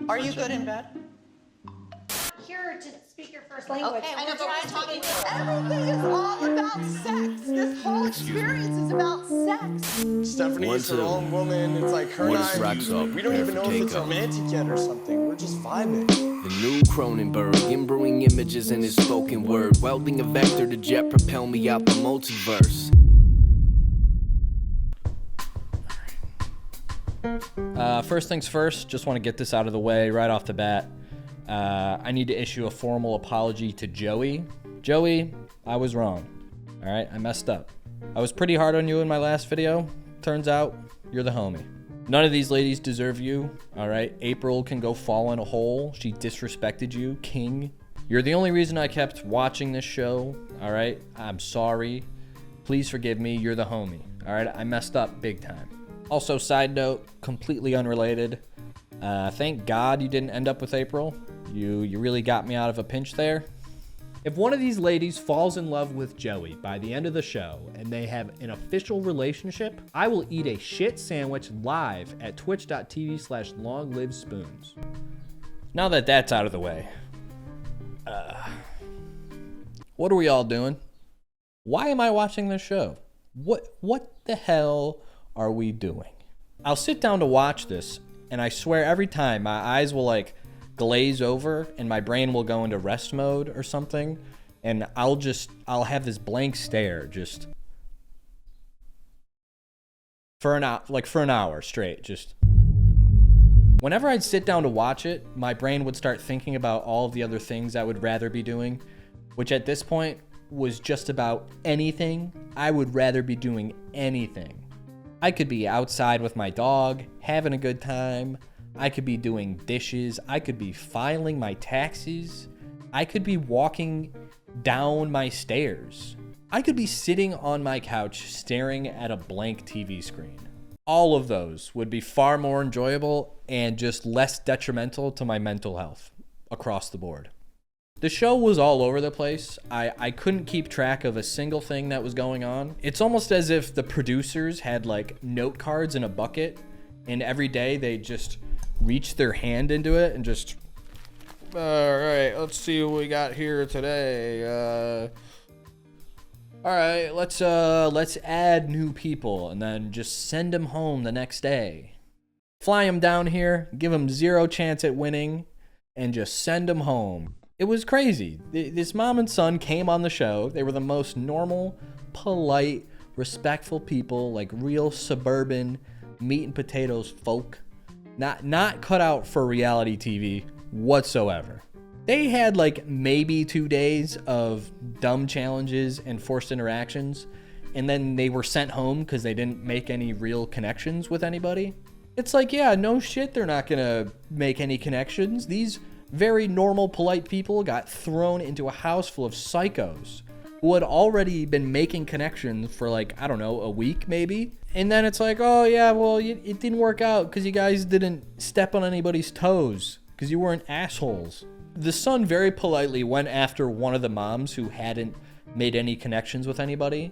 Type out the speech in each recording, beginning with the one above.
Are you good in bed? Here to speak your first language. Okay, I know, but I'm talking. Everything is all about sex. This whole experience is about sex. Stephanie's her own woman. It's like her and I, we don't even know if it's romantic yet or something. We're just vibing. The new Cronenberg, embering images in his spoken word, welding a vector to jet propel me out the multiverse. First things first, just want to get this out of the way right off the bat. I need to issue a formal apology to Joey. Joey, I was wrong. All right, I messed up. I was pretty hard on you in my last video. Turns out, you're the homie. None of these ladies deserve you, all right? April can go fall in a hole. She disrespected you, king. You're the only reason I kept watching this show, all right? I'm sorry. Please forgive me. You're the homie, all right? I messed up big time. Also, side note, completely unrelated. Thank God you didn't end up with April. You really got me out of a pinch there. If one of these ladies falls in love with Joey by the end of the show and they have an official relationship, I will eat a shit sandwich live at twitch.tv/longlivespoons. Now that that's out of the way, what are we all doing? Why am I watching this show? What the hell are we doing? I'll sit down to watch this, and I swear every time my eyes will like glaze over and my brain will go into rest mode or something, and I'll have this blank stare just for an hour straight. Just whenever I'd sit down to watch it, my brain would start thinking about all of the other things I would rather be doing, which at this point was just about anything. I would rather be doing anything. I could be outside with my dog, having a good time. I could be doing dishes. I could be filing my taxes. I could be walking down my stairs. I could be sitting on my couch staring at a blank TV screen. All of those would be far more enjoyable and just less detrimental to my mental health across the board. The show was all over the place. I couldn't keep track of a single thing that was going on. It's almost as if the producers had like note cards in a bucket, and every day they just reach their hand into it and just, all right, let's see what we got here today. All right, let's add new people and then just send them home the next day. Fly them down here, give them zero chance at winning, and just send them home. It was crazy. This mom and son came on the show. They were the most normal, polite, respectful people, like real suburban meat and potatoes folk. Not cut out for reality TV whatsoever. They had like maybe 2 days of dumb challenges and forced interactions, and then they were sent home because they didn't make any real connections with anybody. It's like, yeah, no shit, they're not gonna make any connections. These very normal, polite people got thrown into a house full of psychos who had already been making connections for like, I don't know, a week maybe. And then it's like, oh yeah, well, it didn't work out because you guys didn't step on anybody's toes because you weren't assholes. The son very politely went after one of the moms who hadn't made any connections with anybody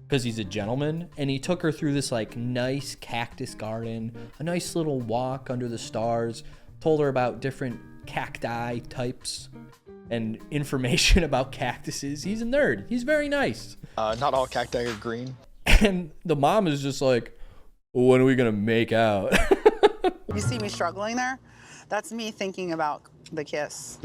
because he's a gentleman, and he took her through this like nice cactus garden, a nice little walk under the stars, told her about different cacti types and information about cactuses. He's a nerd. He's very nice. Not all cacti are green. And the mom is just like, well, when are we gonna make out? You see me struggling there? That's me thinking about the kiss.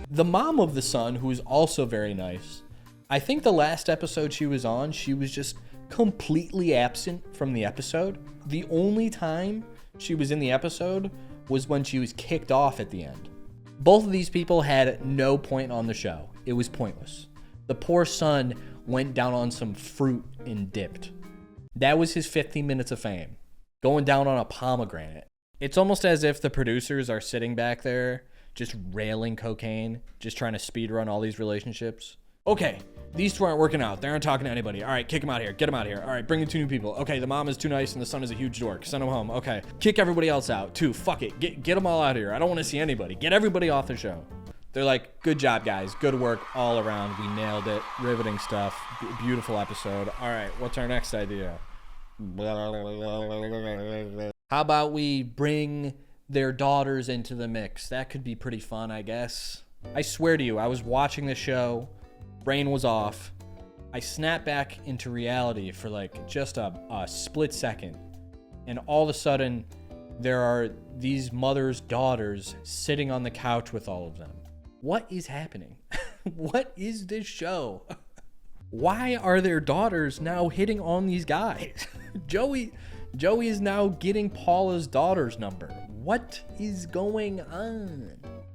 The mom of the son, who is also very nice, I think the last episode she was on, she was just completely absent from the episode. The only time she was in the episode was when she was kicked off at the end. Both of these people had no point on the show. It was pointless. The poor son went down on some fruit and dipped. That was his 15 minutes of fame, going down on a pomegranate. It's almost as if the producers are sitting back there just railing cocaine, just trying to speedrun all these relationships. Okay, these two aren't working out. They aren't talking to anybody. All right, kick them out of here. Get them out of here. All right, bring in 2 new people. Okay, the mom is too nice and the son is a huge dork. Send them home. Okay, kick everybody else out too. Fuck it. Get them all out of here. I don't want to see anybody. Get everybody off the show. They're like, good job, guys. Good work all around. We nailed it. Riveting stuff. Beautiful episode. All right, what's our next idea? How about we bring their daughters into the mix. That could be pretty fun, I guess. I swear to you, I was watching the show, brain was off. I snapped back into reality for like just a split second. And all of a sudden, there are these mothers' daughters sitting on the couch with all of them. What is happening? What is this show? Why are their daughters now hitting on these guys? Joey is now getting Paula's daughter's number. What is going on?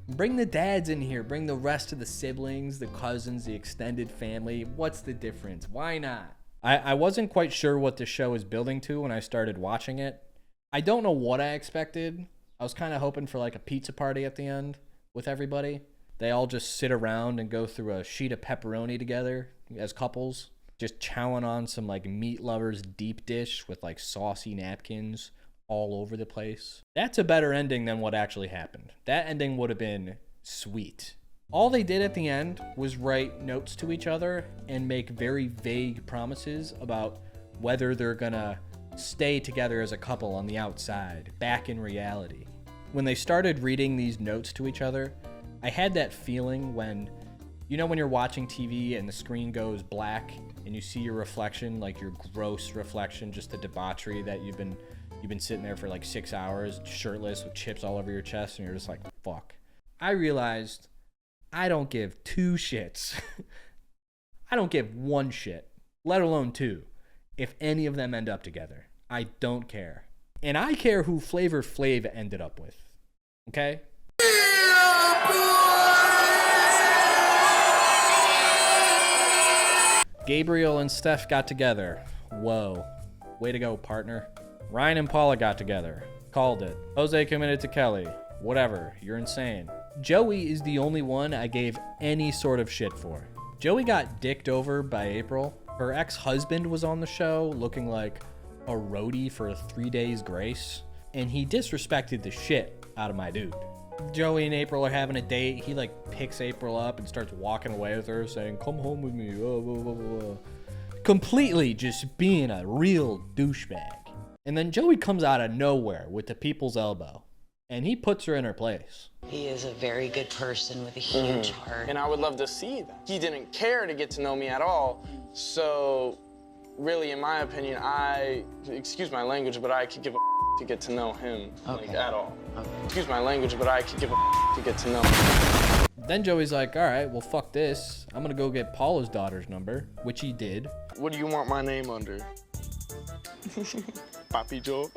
Bring the dads in here. Bring the rest of the siblings, the cousins, the extended family. What's the difference? Why not? I wasn't quite sure what the show is building to when I started watching it. I don't know what I expected. I was kind of hoping for like a pizza party at the end with everybody. They all just sit around and go through a sheet of pepperoni together as couples, just chowing on some like meat lovers deep dish with like saucy napkins all over the place. That's a better ending than what actually happened. That ending would have been sweet. All they did at the end was write notes to each other and make very vague promises about whether they're gonna stay together as a couple on the outside, back in reality. When they started reading these notes to each other, I had that feeling when, you know, when you're watching TV and the screen goes black and you see your reflection, like your gross reflection, just the debauchery that you've been sitting there for like 6 hours, shirtless with chips all over your chest, and you're just like, fuck. I realized I don't give two shits. I don't give one shit, let alone two, if any of them end up together. I don't care. And I care who Flavor Flav ended up with. Okay? Gabriel and Steph got together. Whoa. Way to go, partner. Ryan and Paula got together. Called it. Jose committed to Kelly. Whatever. You're insane. Joey is the only one I gave any sort of shit for. Joey got dicked over by April. Her ex-husband was on the show looking like a roadie for 3 days grace. And he disrespected the shit out of my dude. Joey and April are having a date. He like picks April up and starts walking away with her saying, come home with me. Completely just being a real douchebag. And then Joey comes out of nowhere with the people's elbow and he puts her in her place. He is a very good person with a huge heart. And I would love to see that. He didn't care to get to know me at all. So really, in my opinion, excuse my language, but I could give a to get to know him, like, at all. Okay. Excuse my language, but I could give a to get to know him. Then Joey's like, all right, well, fuck this. I'm gonna go get Paula's daughter's number, which he did. What do you want my name under? Papi Joe.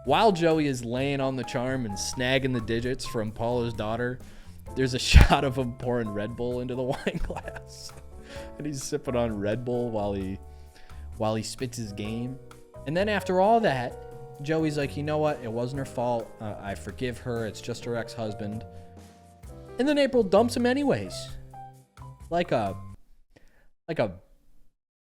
While Joey is laying on the charm and snagging the digits from Paula's daughter, there's a shot of him pouring Red Bull into the wine glass. And he's sipping on Red Bull while he spits his game. And then after all that, Joey's like, you know what? It wasn't her fault. I forgive her. It's just her ex-husband. And then April dumps him anyways. Like a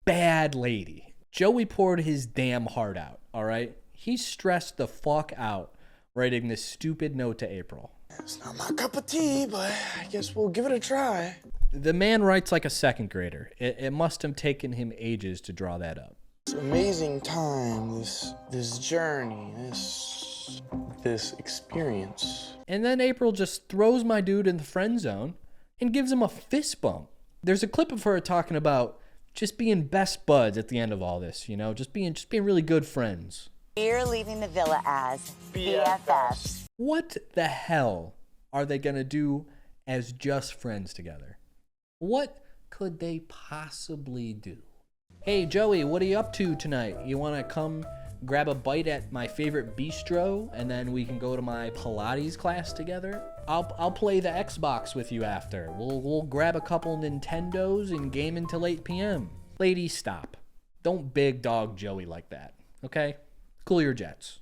bad lady. Joey poured his damn heart out, all right? He stressed the fuck out writing this stupid note to April. It's not my cup of tea, but I guess we'll give it a try. The man writes like a second grader. It must have taken him ages to draw that up. It's an amazing time, this journey, this experience. And then April just throws my dude in the friend zone and gives him a fist bump. There's a clip of her talking about just being best buds at the end of all this, you know, just being really good friends. We're leaving the villa as BFFs. What the hell are they gonna do as just friends together? What could they possibly do? Hey, Joey, what are you up to tonight? You want to come grab a bite at my favorite bistro, and then we can go to my Pilates class together? I'll play the Xbox with you after. We'll grab a couple Nintendos and game until 8 p.m. Ladies, stop. Don't big dog Joey like that, okay? Cool your jets.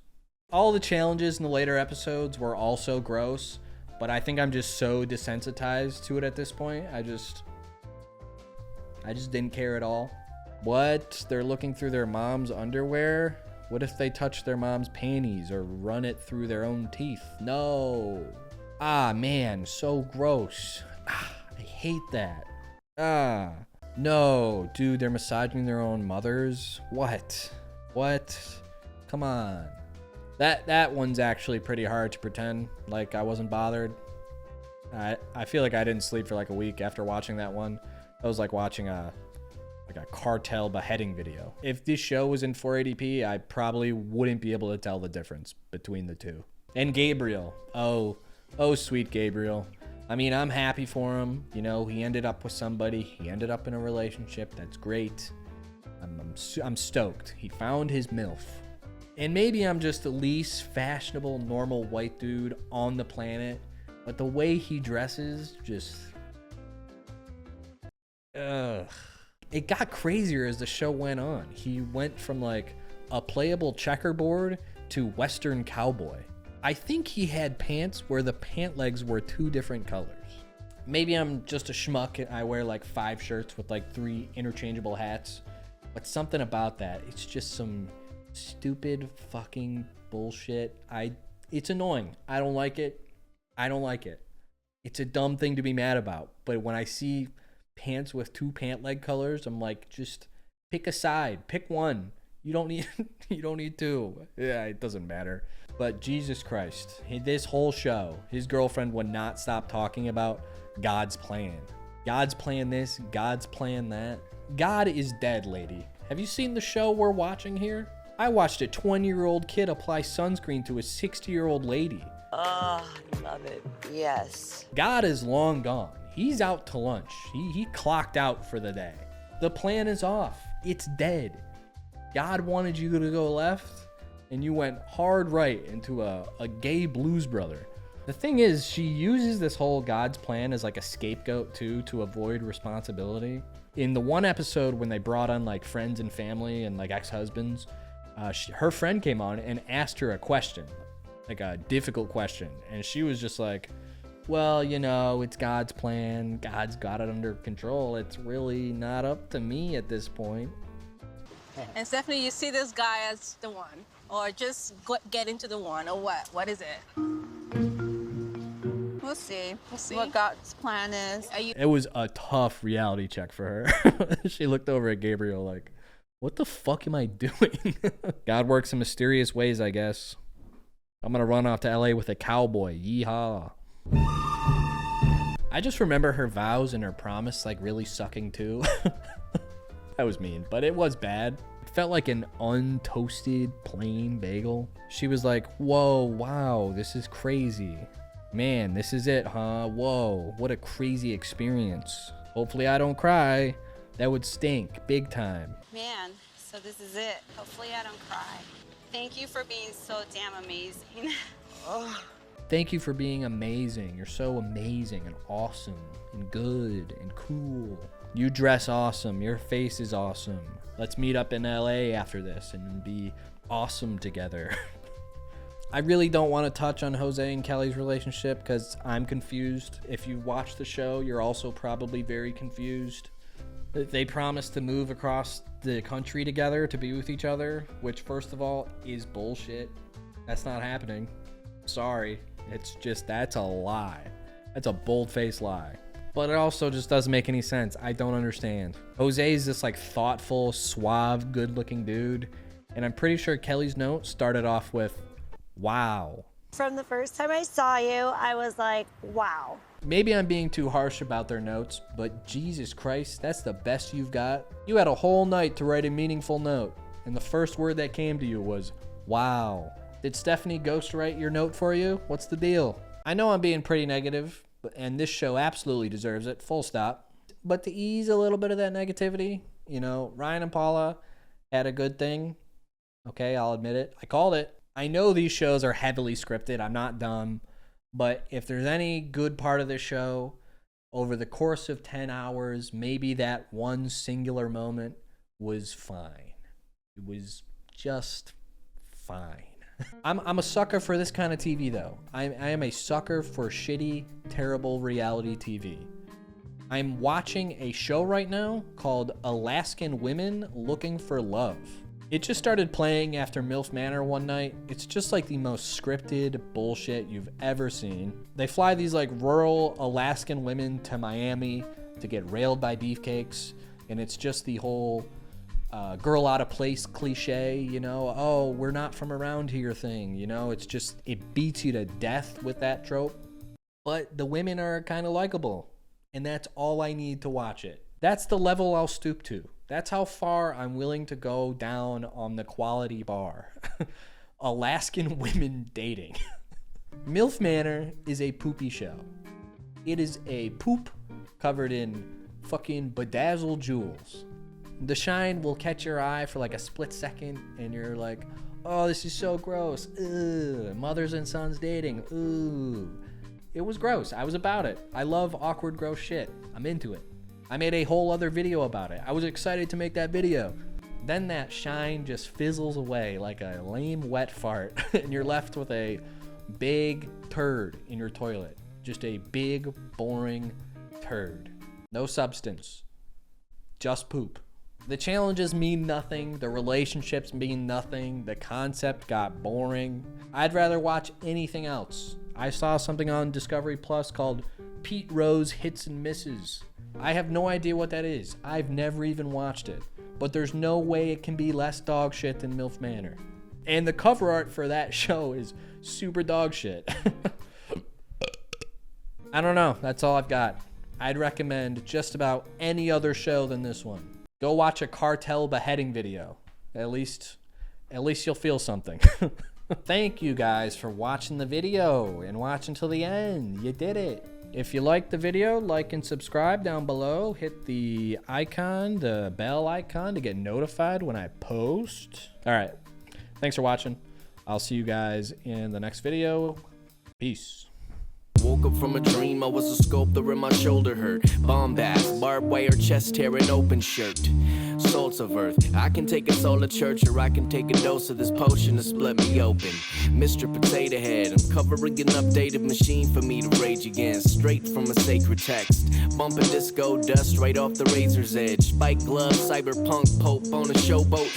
All the challenges in the later episodes were also gross, but I think I'm just so desensitized to it at this point. I just didn't care at all. What? They're looking through their mom's underwear? What if they touch their mom's panties or run it through their own teeth? No. Ah, man, so gross. Ah, I hate that. Ah, no. Dude, they're massaging their own mothers? What? Come on. That one's actually pretty hard to pretend like I wasn't bothered. I feel like I didn't sleep for like a week after watching that one. That was like watching a cartel beheading video. If this show was in 480p, I probably wouldn't be able to tell the difference between the two. And Gabriel, oh sweet Gabriel. I mean, I'm happy for him. You know, he ended up with somebody. He ended up in a relationship. That's great. I'm stoked. He found his milf. And maybe I'm just the least fashionable, normal white dude on the planet, but the way he dresses, just... Ugh. It got crazier as the show went on. He went from like a playable checkerboard to Western cowboy. I think he had pants where the pant legs were 2 different colors. Maybe I'm just a schmuck and I wear like 5 shirts with like 3 interchangeable hats, but something about that, it's just some stupid fucking bullshit. It's annoying. I don't like it. It's a dumb thing to be mad about, but when I see pants with 2 pant leg colors, I'm like, just pick a side, pick one. You don't need 2. Yeah, it doesn't matter. But Jesus Christ, this whole show, his girlfriend would not stop talking about God's plan. God's plan this, God's plan that. God is dead, lady. Have you seen the show we're watching here? I watched a 20-year-old kid apply sunscreen to a 60-year-old lady. Oh, I love it. Yes. God is long gone. He's out to lunch. He clocked out for the day. The plan is off. It's dead. God wanted you to go left, and you went hard right into a gay blues brother. The thing is, she uses this whole God's plan as like a scapegoat too, to avoid responsibility. In the one episode when they brought on like friends and family and like ex-husbands, her friend came on and asked her a question, like a difficult question, and she was just like, well, you know, it's God's plan. God's got it under control. It's really not up to me at this point. And Stephanie, you see this guy as the one, or just get into the one, or what? What is it? We'll see. We'll see what God's plan is. It was a tough reality check for her. She looked over at Gabriel like, what the fuck am I doing? God works in mysterious ways, I guess. I'm gonna run off to LA with a cowboy. Yeehaw. I just remember her vows and her promise like really sucking too. That was mean, but it was bad. It felt like an untoasted plain bagel. She was like, whoa, wow, this is crazy. Man, this is it, huh? Whoa, what a crazy experience. Hopefully I don't cry. That would stink big time. Man, so this is it. Hopefully I don't cry. Thank you for being so damn amazing. Thank you for being amazing. You're so amazing and awesome and good and cool. You dress awesome. Your face is awesome. Let's meet up in LA after this and be awesome together. I really don't want to touch on Jose and Kelly's relationship because I'm confused. If you watch the show, you're also probably very confused. They promised to move across the country together to be with each other, which first of all is bullshit. That's not happening. Sorry. It's just, that's a lie. That's a bold-faced lie. But it also just doesn't make any sense. I don't understand. Jose is this like thoughtful, suave, good-looking dude. And I'm pretty sure Kelly's note started off with, wow. From the first time I saw you, I was like, wow. Maybe I'm being too harsh about their notes, but Jesus Christ, that's the best you've got? You had a whole night to write a meaningful note, and the first word that came to you was, wow. Did Stephanie ghostwrite your note for you? What's the deal? I know I'm being pretty negative, and this show absolutely deserves it, full stop. But to ease a little bit of that negativity, you know, Ryan and Paula had a good thing. Okay, I'll admit it. I called it. I know these shows are heavily scripted. I'm not dumb. But if there's any good part of this show, over the course of 10 hours, maybe that one singular moment was fine. It was just fine. I'm a sucker for this kind of TV, though. I am a sucker for shitty, terrible reality TV. I'm watching a show right now called Alaskan Women Looking for Love. It just started playing after MILF Manor one night. It's just like the most scripted bullshit you've ever seen. They fly these like rural Alaskan women to Miami to get railed by beefcakes, and it's just the whole girl out of place cliche, you know, oh, we're not from around here thing, you know, it's just, it beats you to death with that trope. But the women are kind of likable, and that's all I need to watch it. That's the level I'll stoop to. That's how far I'm willing to go down on the quality bar. Alaskan women dating. MILF Manor is a poopy show. It is a poop covered in fucking bedazzled jewels. The shine will catch your eye for like a split second, and you're like, oh, this is so gross. Ugh. Mothers and sons dating. Ooh. It was gross. I was about it. I love awkward, gross shit. I'm into it. I made a whole other video about it. I was excited to make that video. Then that shine just fizzles away like a lame wet fart, and you're left with a big turd in your toilet. Just a big, boring turd. No substance. Just poop. The challenges mean nothing. The relationships mean nothing. The concept got boring. I'd rather watch anything else. I saw something on Discovery Plus called Pete Rose Hits and Misses. I have no idea what that is. I've never even watched it. But there's no way it can be less dog shit than MILF Manor. And the cover art for that show is super dog shit. I don't know. That's all I've got. I'd recommend just about any other show than this one. Go watch a cartel beheading video. At least you'll feel something. Thank you guys for watching the video and watching till the end. You did it. If you liked the video, like and subscribe down below. Hit the icon, the bell icon, to get notified when I post. All right. Thanks for watching. I'll see you guys in the next video. Peace. Woke up from a dream, I was a sculptor and my shoulder hurt. Bombast, barbed wire, chest hair, and open shirt. Salts of earth, I can take us all to church, or I can take a dose of this potion to split me open. Mr. Potato Head, I'm covering an updated machine for me to rage against. Straight from a sacred text. Bumping disco dust right off the razor's edge. Spike gloves, cyberpunk pope on a showboat.